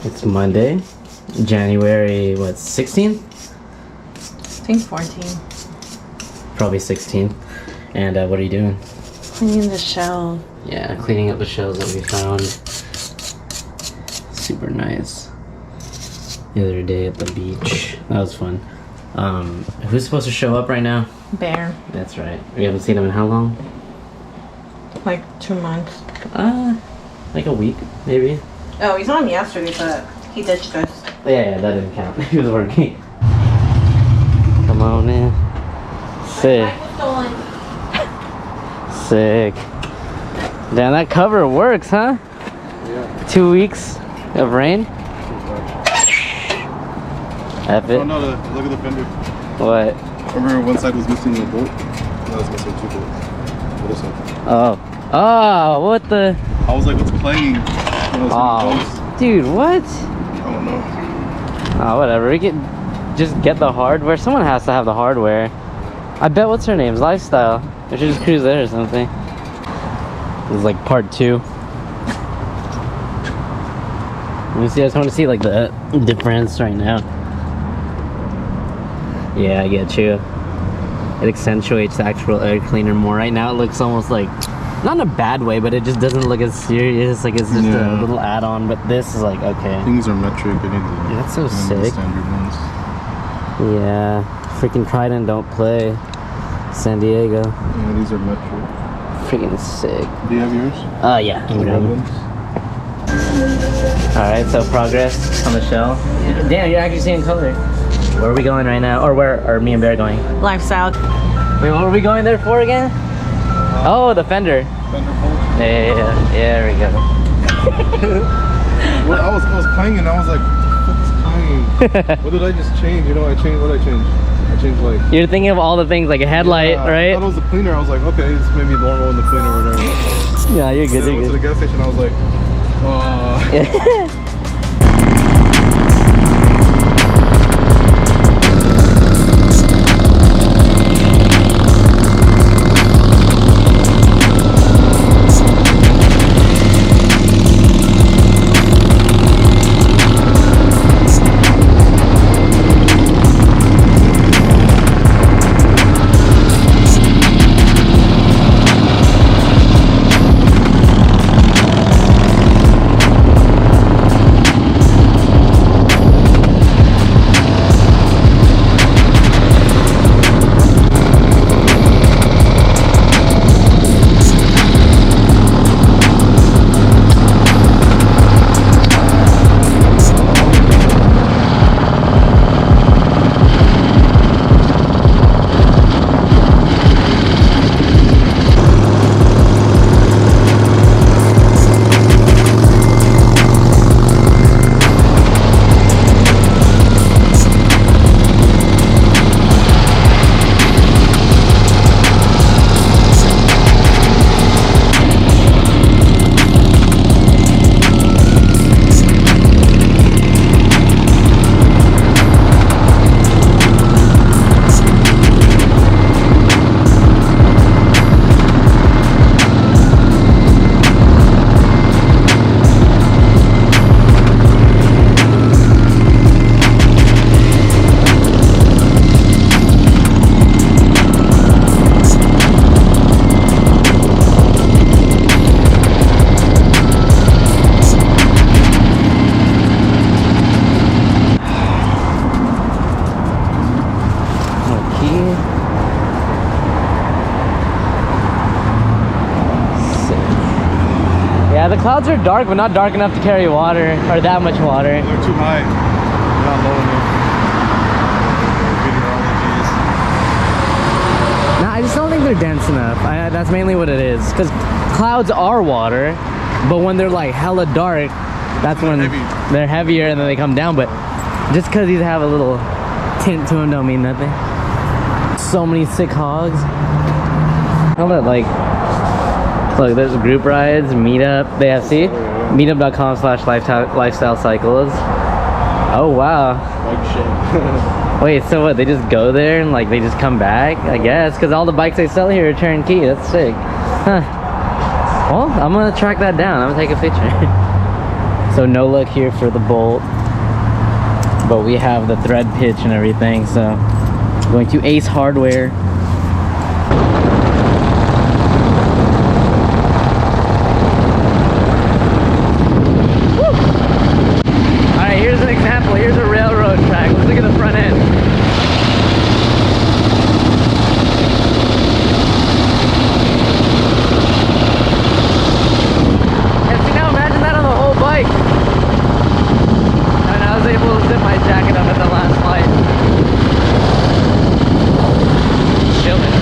It's Monday, January, what, 16th? I think 14. Probably 16th. And what are you doing? Cleaning the shell. Yeah, cleaning up the shells that we found. Super nice. The other day at the beach. That was fun. Who's supposed to show up right now? Bear. That's right. We haven't seen him in how long? Like 2 months. Like a week, maybe. Oh, we saw him yesterday, but he ditched us. Yeah, that didn't count. He was working. Come on in. Sick. Sick. Damn, that cover works, huh? Yeah. 2 weeks of rain. F it. Oh no, look at the fender. What? Remember one side was missing a bolt? Now it's missing 2 bolts. What is that? Oh. Oh, what the? I was like, what's playing? Oh, dude, what? I don't know. Oh, whatever. We can just get the hardware. Someone has to have the hardware. I bet, what's her name's Lifestyle. We should just cruise there or something. This is like part 2. Let me see. I just want to see like the difference right now. Yeah, I get you. It accentuates the actual air cleaner more. Right now, it looks almost like, not in a bad way, but it just doesn't look as serious. Like it's just a little add-on. But this is like, okay. Things are metric. I need the, that's so sick. Standard ones. Yeah, freaking Trident don't play. San Diego. Yeah, these are metric. Freaking sick. Do you have yours? Yeah. The red ones? Alright, so progress on the shell. Damn, you're actually seeing color. Where are we going right now? Or where are me and Bear going? Lifestyle. Wait, what are we going there for again? Oh, the Fender. Fender bolt? Yeah, there we go. Well, I was playing and I was like, what the fuck is playing? What did I just change? You know, what I changed? I changed like... You're thinking of all the things like a headlight, right? I thought it was the cleaner. I was like, okay, this may be normal in the cleaner or whatever. Yeah, you're good, Then I went to the gas station. I was like, Yeah, the clouds are dark, but not dark enough to carry water, or that much water. they're too high. They're not low enough. Nah, I just don't think they're dense enough. That's mainly what it is. Because clouds are water, but when they're like hella dark, that's when they're heavier and then they come down. But just because these have a little tint to them don't mean nothing. So many sick hogs. How about like, look, there's group rides, meetup. They have, see? Meetup.com/lifestyle cycles. Oh, wow. Like shit. Wait, so what? They just go there and like they just come back? I guess, because all the bikes they sell here are turnkey. That's sick. Huh. Well, I'm gonna track that down. I'm gonna take a picture. So no luck here for the bolt. But we have the thread pitch and everything, so going to Ace Hardware. Alright, here's an example. Here's a railroad track. Let's look at the front end. And see, now imagine that on the whole bike. And I was able to zip my jacket up at the last light. Chilling.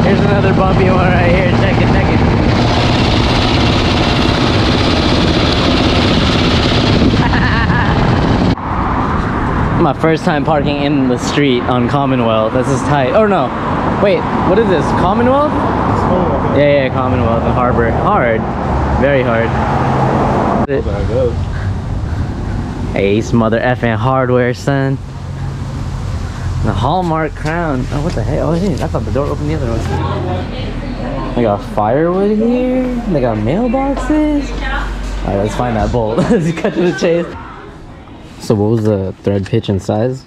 Here's another bumpy one right here. Check it, check it. My first time parking in the street on Commonwealth. This is tight. Oh no. Wait, what is this? Commonwealth? Yeah, Commonwealth and Harbor. Hard. Very hard. Ace mother effing hardware, son. The Hallmark crown. Oh, what the heck? Oh, I thought the door opened the other one. They got firewood here. They got mailboxes. Alright, let's find that bolt. Let's cut to the chase. So what was the thread pitch and size?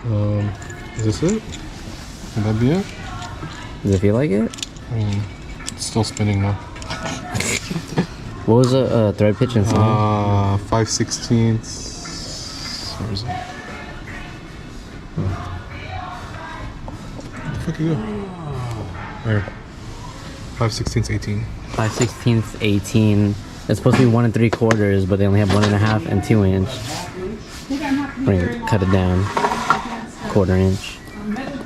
Is this it? Would that be it? Does it feel like it? I mean, it's still spinning now. What was the thread pitch and size? 5/16. Where is it? Where the fuck you go? There. 5/16, 18. 5/16, 18. It's supposed to be 1 3/4, but they only have 1.5 and 2 inch. We're gonna cut it down 1/4 inch.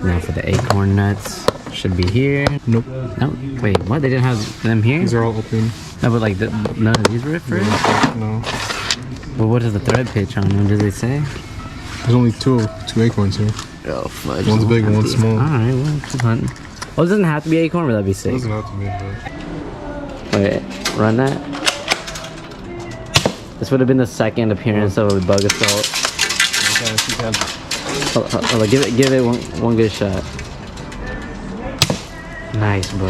Now for the acorn nuts, should be here. Nope. No, wait, what? They didn't have them here? These are all open. No, but like none of these were for it? No. Well, what is the thread pitch on them? Does it say? There's only two acorns here. Oh, fudge. One's big, one's small. Alright, well, keep hunting. Oh, it doesn't have to be acorn, but that'd be sick. It doesn't have to be, but... Wait, run that. This would have been the second appearance of a bug assault. Hold on, give it one good shot. Nice, bro.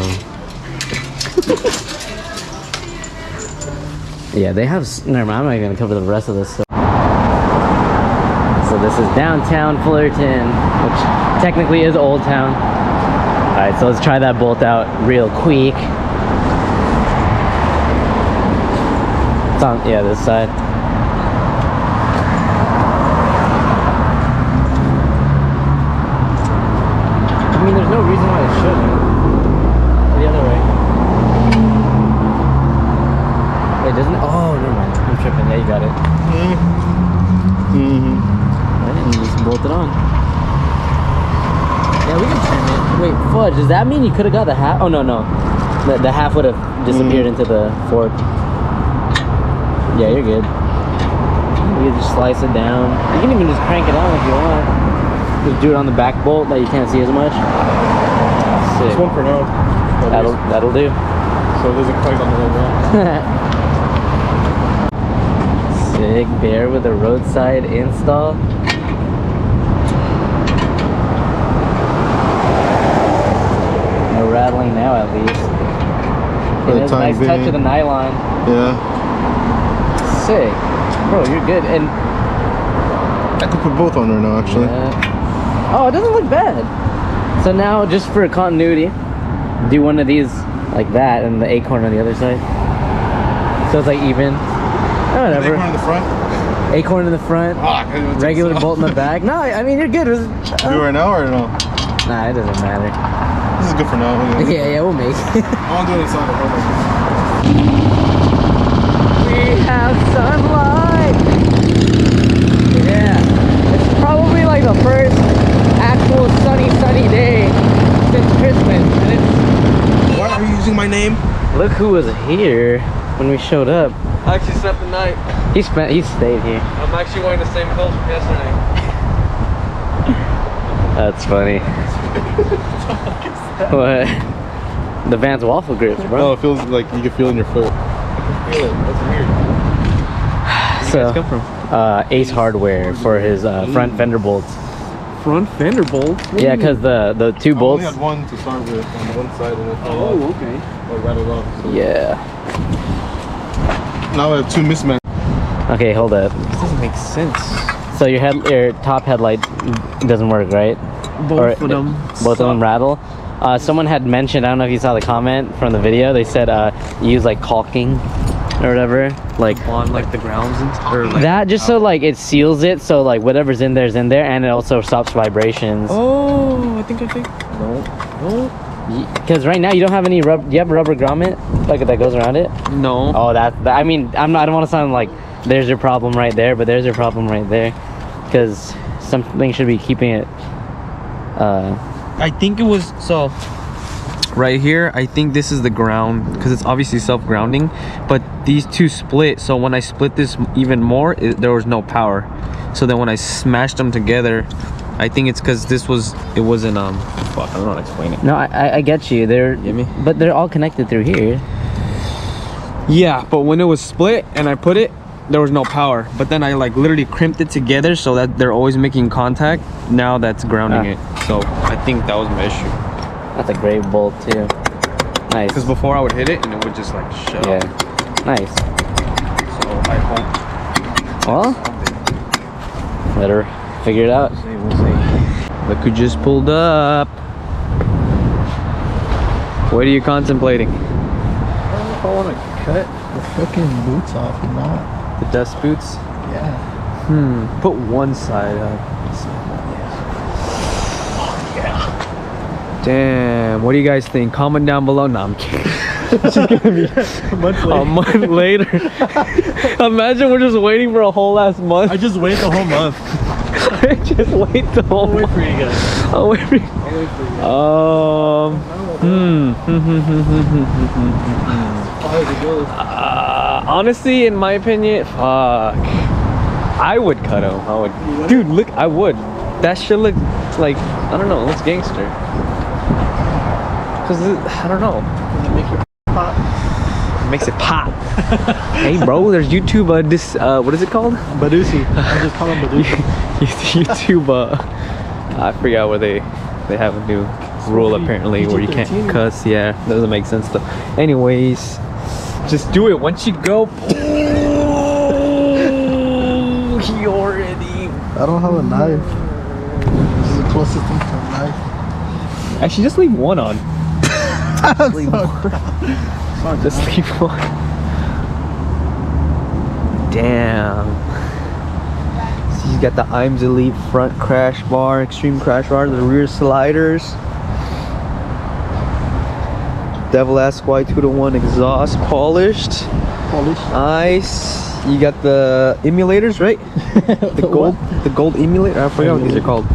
Yeah, they have. Never mind. I'm not gonna cover the rest of this stuff. So this is Downtown Fullerton, which technically is Old Town. All right, so let's try that bolt out real quick. It's on, yeah, this side. I mean, there's no reason why it shouldn't. The other way. Wait, doesn't it? Oh, never mind. I'm tripping. Yeah, you got it. Right, and just bolt it on. Yeah, we can turn it. Wait, fudge. Does that mean you could have got the half? Oh, no. The half would have disappeared into the fork. Yeah, you're good. You can just slice it down. You can even just crank it on if you want. Just do it on the back bolt that you can't see as much. Sick. This one for now. That'll do. So it doesn't clank on the whole wall. Sick. Bear with a roadside install. No rattling now, at least. For the It is a time nice touch being. of the nylon. Yeah. Sick. Bro, you're good. And I could put both on right now, actually. oh, it doesn't look bad. So now, just for continuity, do one of these like that and the acorn on the other side. So it's like even. Oh, whatever. Acorn in the front? Acorn in the front. Regular bolt in the back. No, I mean, you're good. Do it right now or no? Nah, it doesn't matter. This is good for now. Yeah, we'll make it. I want to do it inside the home. We have sunlight. Yeah, it's probably like the first actual sunny day since Christmas, and it's. Why are you using my name? Look who was here when we showed up. I actually spent the night. He stayed here. I'm actually wearing the same clothes from yesterday. That's funny. What? The Vans waffle grips, bro. No, it feels like you can feel it in your foot. I can feel it. That's weird. Where So, did you guys come from? Ace Hardware for his front fender bolts. front fender bolts. Yeah, because the two I bolts. only had one to start with on one side and it fell off. Oh, okay. Or rattled off. So. Yeah. Now I have two mismatched. Okay, hold up. This doesn't make sense. So your top headlight doesn't work, right? Both of them. Both of them rattle. Someone had mentioned, I don't know if you saw the comment from the video, they said use like caulking or whatever, like On like the grounds and or like that, just so like it seals it, so like whatever's in there is in there, and it also stops vibrations. Oh, I think. No. Because right now you don't have any rubber. Do you have a rubber grommet like that goes around it? No. Oh, that I mean, I don't want to sound like there's your problem right there, but there's your problem right there, because something should be keeping it. I think it was so. Right here, I think this is the ground because it's obviously self-grounding, but these two split. So when I split this even more, there was no power. So then when I smashed them together, I think it's because it wasn't fuck, I don't know how to explain it. No, I get you. Get me? But they're all connected through here. Yeah, but when it was split and I put it, there was no power. But then I like literally crimped it together so that they're always making contact. Now that's grounding it. So I think that was my issue. That's a great bolt too. Nice. Because before I would hit it and it would just like shut Yeah. off. Nice. So I hope. Well, let her figure it out. We'll see. Look who just pulled up. What are you contemplating? I don't know if I want to cut the fucking boots off or not. The dust boots? Yeah. Put one side up. Damn, what do you guys think? Comment down below. No, I'm kidding. It's just gonna be a month later. Imagine we're just waiting for a whole last month. I just wait the whole month. Just wait the whole month. for you guys. I'll wait for you. Honestly, in my opinion, fuck. I would cut him. I would. Dude, look, I would. That shit look like, I don't know, it looks gangster. Cause I don't know. Does it make your pop? It makes it pop. Hey bro, there's YouTube what is it called? Badusi. I just call him Badusi. YouTube I forgot where they have a new rule apparently where you can't cuss. Yeah, doesn't make sense though. Anyways, just do it once you go. Oh, he already. I don't have a knife. This is the closest thing to a knife. Actually, just leave one on. Just leave one. Damn. So you got the Imes Elite front crash bar, extreme crash bar, the rear sliders. Devil Ass Y2-1 exhaust polished. Nice. You got the emulators, right? The gold emulator. I forgot what these are called.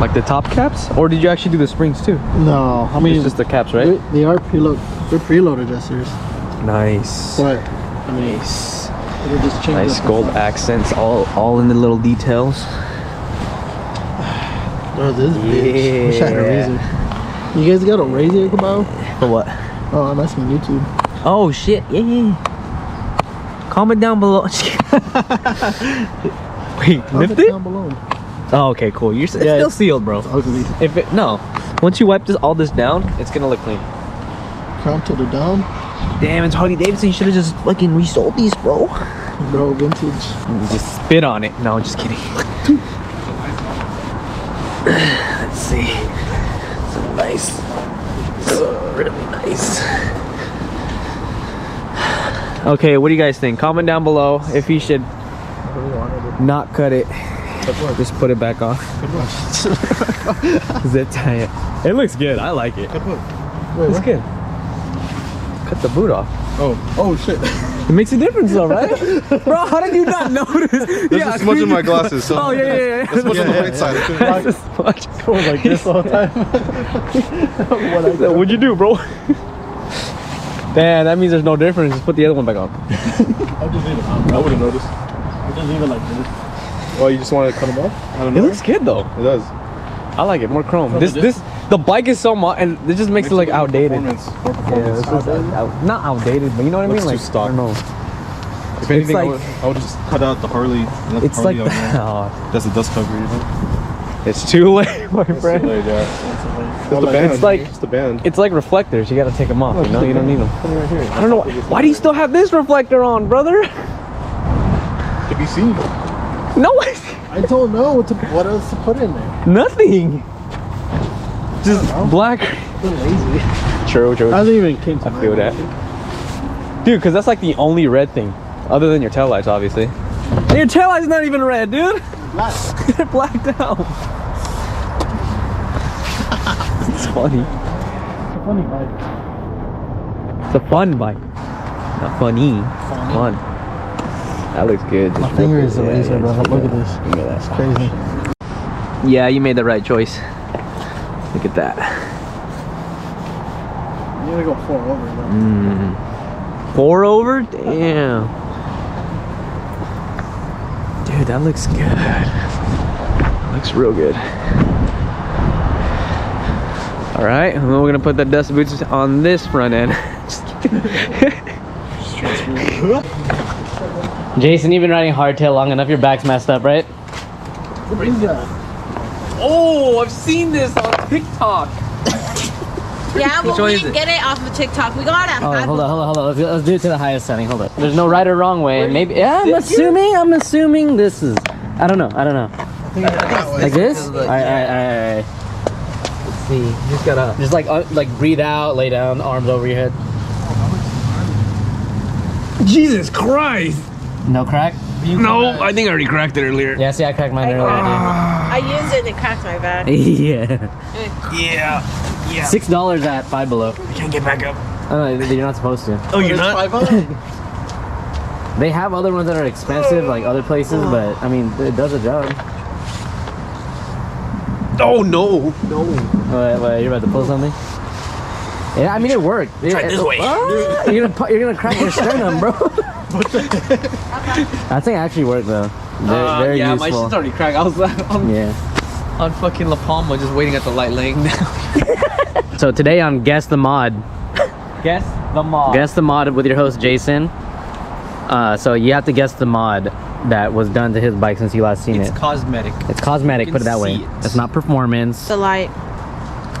Like the top caps, or did you actually do the springs too? No, I mean It's just the caps, right? they are preload. They're preload adjusters. Nice. But I mean, it'll just change. Nice up gold accents, all in the little details. Oh, this bitch. Wish I had a razor. You guys got a razor, Kabao? For what? Oh, I'm asking YouTube. Oh shit! Yeah. Comment down below. Wait, lift it? Down below. Oh, okay, cool. It's still sealed, bro. It's ugly. If it once you wipe all this down, it's gonna look clean. Crown tilted down. Damn, it's Harley Davidson. You should have just fucking resold these, bro. Bro, vintage. You just spit on it. No, just kidding. Let's see. So nice. So really nice. Okay, what do you guys think? Comment down below if you should not cut it. Just put it back on. Zip tie it. It looks good. I like it. Wait, It's good. Cut the boot off. Oh shit. It makes a difference though, right? Bro, how did you not notice? There's a smudge in my glasses. So Oh, yeah. There's a smudge on the right side. That's a smudge. Go like this all the time. What'd you do, bro? Damn, that means there's no difference. Just put the other one back on. I'll just leave it on. I wouldn't notice. I'll just leave it like this. Oh, you just want to cut them off? I don't It know. looks good though. It does. I like it. More chrome. No, The bike is so much, and it just makes it like outdated. More Yeah, performance. this is not outdated, but you know what I mean? Looks Like, too stock. I don't know. If anything, like- I would just cut out the Harley. And let It's the Harley like out there. oh, That's the dust cover, you know? It's too late, my It's friend. too late, yeah. It's the band. It's like It's the band. it's like reflectors. You gotta take them off. You know, you don't need them. Put it right here. I don't know. Why do you still have this reflector on, brother? To be seen. No, I don't know what else to put in there. nothing. Just black. I'm lazy. True. I don't even came to I feel that. Dude, because that's like the only red thing. Other than your taillights, obviously. And your taillight's not even red, dude. Black. They're blacked out. It's funny. It's a funny bike. It's a fun bike. Not funny. Fun. That looks good. My finger is a razor, bro. Look at this. Look at that. It's crazy. Yeah, you made the right choice. Look at that. You gotta go 4 over, though. 4 over? Damn. Dude, that looks good. Looks real good. All right, and then we're gonna put the dust boots on this front end. Jason, you've been riding hardtail long enough. Your back's messed up, right? What is that? Oh, I've seen this on TikTok. Yeah, Which but one we is didn't it? get it off of TikTok. We got it. Oh, hold on. Let's do it to the highest setting. Hold up. There's no right or wrong way. Maybe. Yeah, I'm assuming this is. I don't know. Like this? All right. Let's see. You just gotta. Just like breathe out, lay down, arms over your head. Jesus Christ! No crack? No, I think I already cracked it earlier. Yeah, see, I cracked mine earlier. I used it and it cracked my back. Yeah. Yeah. $6 at Five Below. I can't get back up. Oh, no, you're not supposed to. Oh, you're not? They have other ones that are expensive, like other places, but I mean, it does a job. Oh no! What, you're about to pull something? Yeah, I mean, it worked. Try it this way. You're gonna crack your sternum, bro. That thing actually worked though. Very yeah, useful. my shit's already cracked. I was on fucking La Palma just waiting at the light laying down. So today on Guess the Mod. Guess the mod. Guess the Mod with your host Jason. So you have to guess the mod that was done to his bike since you last seen it. It's cosmetic. It's cosmetic, You put it can that way. see it. It's not performance. The light.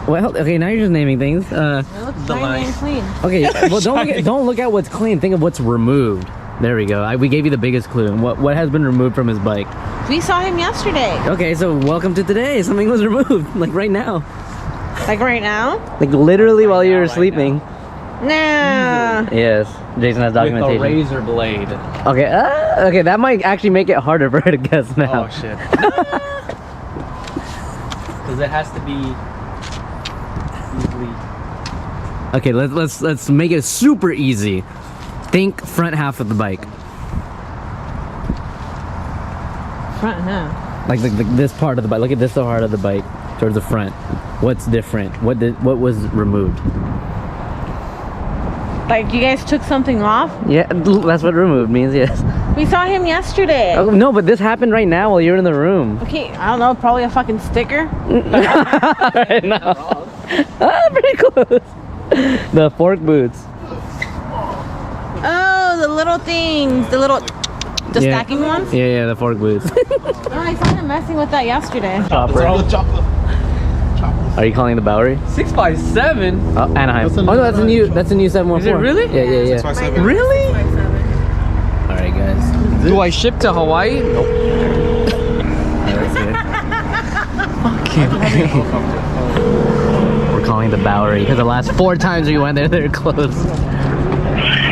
Well, okay, now you're just naming things. It looks The shiny light. and clean. Okay, well don't look at what's clean. Think of what's removed. There we go. We gave you the biggest clue. What has been removed from his bike? We saw him yesterday. Okay, so welcome to today. Something was removed, like right now, Like right now? like literally while you were sleeping. Nah. Yes, Jason has With a documentation. razor blade. Okay, okay, that might actually make it harder for her to guess now. Oh shit. Because it has to be easily. Okay, let's make it super easy. Think front half of the bike, Front now. like this part of the bike. Look at this part of the bike towards the front. What's different? What was removed? Like you guys took something off? Yeah, that's what removed means. Yes. We saw him yesterday. Oh, no, but this happened right now while you're in the room. Okay, I don't know, probably a fucking sticker. Right now. Pretty close. The fork boots. Oh, the little things. The stacking ones? Yeah, the fork boots. Oh, I saw him messing with that yesterday. Are you calling the Bowery? 6x7? Oh, Anaheim. That's a Oh no, that's a new 714. Is it really? Yeah. 6x7. Really? All right, guys. Do I ship to Hawaii? Nope. We're calling the Bowery because the last 4 times we went there, they're closed.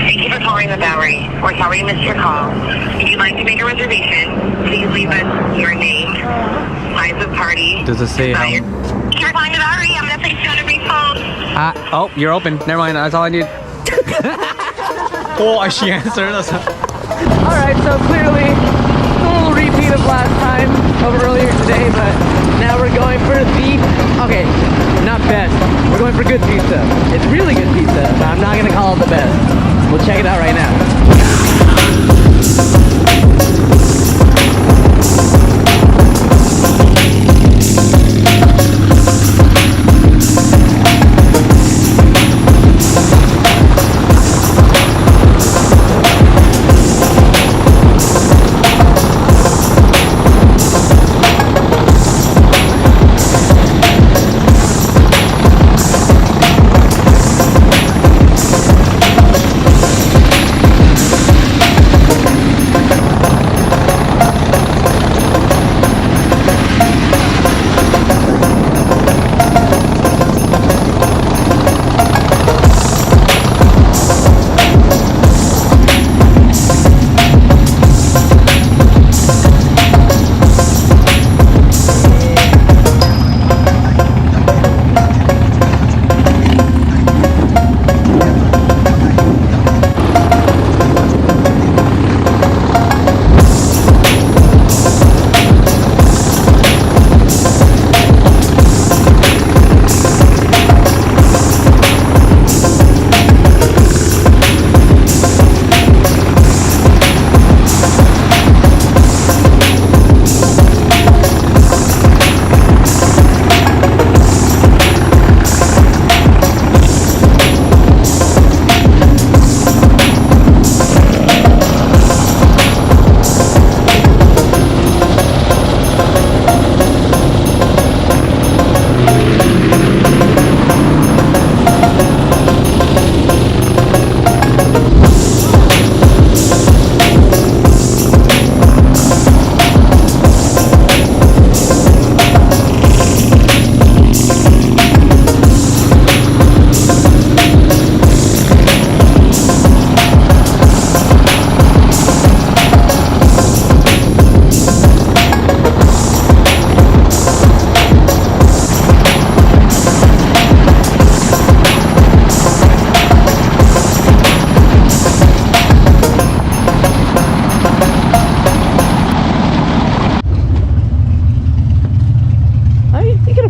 Thank you for calling the Bowery. We're sorry we missed your call. If you'd like to make a reservation, please leave us your name, size of party. Does it say how? You're calling the Bowery. I'm going to place you on a brief hold. Oh, you're open. Never mind. That's all I need. Oh, she answered. All right, so clearly a little repeat of last time of earlier today, but now we're going for okay, not best. We're going for good pizza. It's really good pizza, but I'm not gonna call it the best. We'll check it out right now.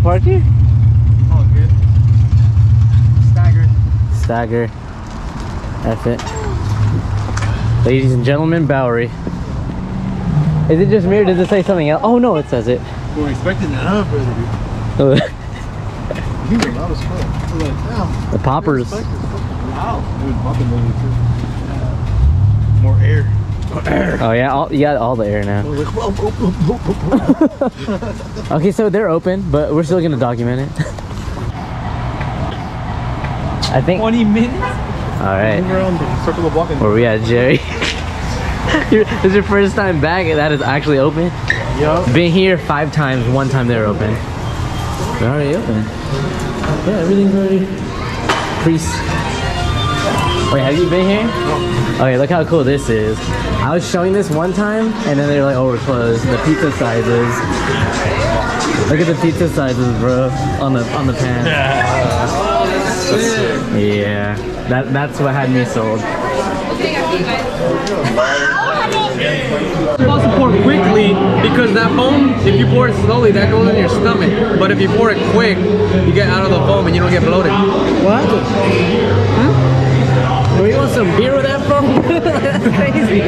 park here? Oh, good. Stagger. That's it. Ladies and gentlemen, Bowery. Is it just me or does it say something else? Oh no, it says it. We're expecting that up, brother. He's loud as fuck. I was like, damn. The poppers. Wow. Dude, popping movie too. More air. Oh yeah, you got all the air now. Okay, so they're open, but we're still gonna document it. I think 20 minutes? Alright. Circle the block and Where we at, Gerry? This is your first time back and that is actually open? Yup. Been here 5 times, 1 time they're open. They're already open. Yeah, everything's already Wait, have you been here? No. Okay, look how cool this is. I was showing this one time and then they're like, oh, we're closed. The pizza sizes. Look at the pizza sizes, bro, on the pan. Yeah, that's what had me sold. You're supposed to pour quickly because that foam, if you pour it slowly, that goes in your stomach. But if you pour it quick, you get out of the foam and you don't get bloated. What? Do you want some beer with that foam? That's crazy.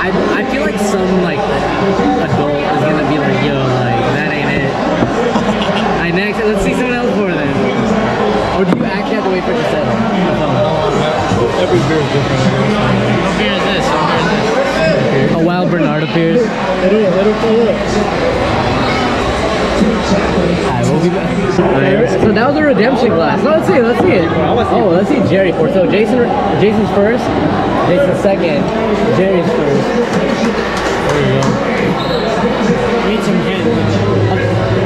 I feel like some like adult is gonna be like, yo, like that ain't it. Next, let's see someone else pour then. Or do you actually have to wait for it to settle? every beer is different. What beer is this? What beer is this? A wild Bernard appears. Let it fill up. Alright, we'll be back. Alright, so that was a redemption glass. No, let's see it. Oh, let's see Gerry for. So Jason's first, Jason's second, Gerry's first. There you go. Need some head.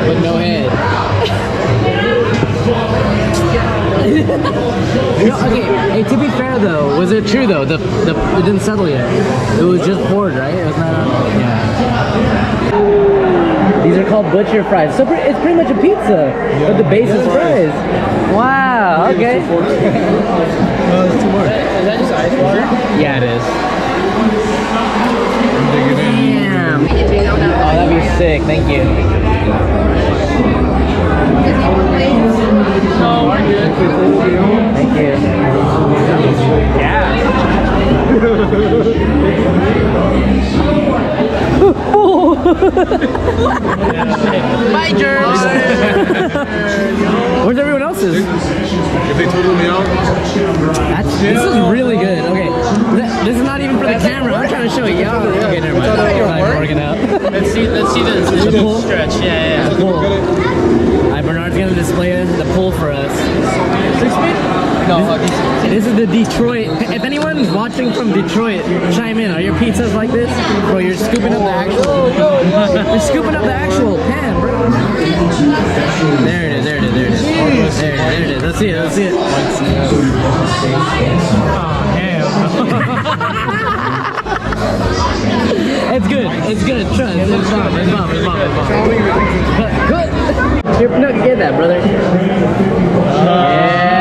But no head. No, okay, hey, to be fair though, was it true though? It didn't settle yet. It was just poured, right? It was not on. Yeah. These are called butcher fries. So it's pretty much a pizza, but the base is fries. Wow. Okay. That's too much. Is that just ice water? Yeah, it is. Damn. Oh, that'd be sick. Thank you. No, we're good. Thank you. Yeah. Bye, germs. Where's everyone else's? If they total me out, This is really good. Okay, this is not even for the camera. I'm trying to show y'all. Okay, never mind. I'm working out. Let's see the pull? stretch. Yeah. The pull. Alright, Bernard's gonna display the pull for us. 6 feet? No, This is the Detroit. If anyone's watching from Detroit, chime in. Are your pizzas like this? Bro, you're scooping up the actual. You're scooping up the actual pan, bro. There it is. There it is. Let's see it. Oh, hell. It's good. Trust. It's bomb. Good. Here, no, get that, brother. Yeah.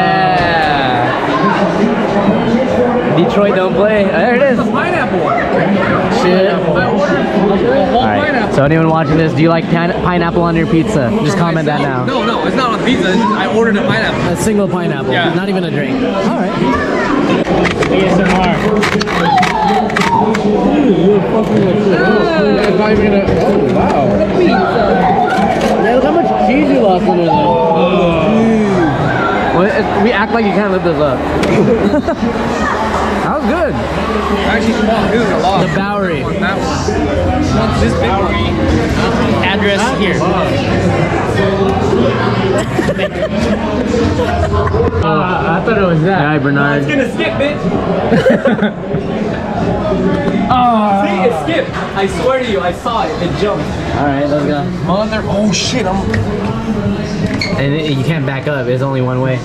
Detroit don't play. There it is. Pineapple. Shit. Pineapple. So anyone watching this, do you like pineapple on your pizza? Just comment that now. No, it's not on pizza. It's just, I ordered a pineapple. A single pineapple. Yeah. Not even a drink. All right. ASMR. it's not even gonna. Oh, wow. Yeah, look how much cheese you lost in there, though. Well, we act like you can't lift this up. That was good. Actually, this is a lot. The Bowery. That one. What's this big one? Address here. I thought it was that. All right, Bernard. It's gonna skip, bitch. See, it skipped. I swear to you, I saw it. It jumped. All right, let's go. Mother. Oh shit! And you can't back up. It's only one way.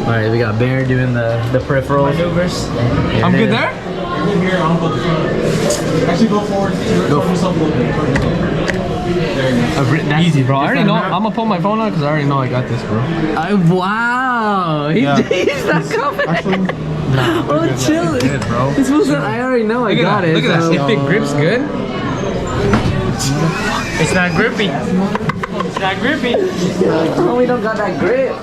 All right, we got Bear doing the peripherals. Maneuvers. I'm good there. Here, I'll go forward. Actually, go forward. Go for something. Easy, bro. I already know. I'm gonna pull my phone out because I already know I got this, bro. Wow. He's not coming. Actually, Oh, chill. good, bro. This was I already know I got it. Look at that. If it grips good. It's not grippy. It's not grippy. Oh, we don't got that grip.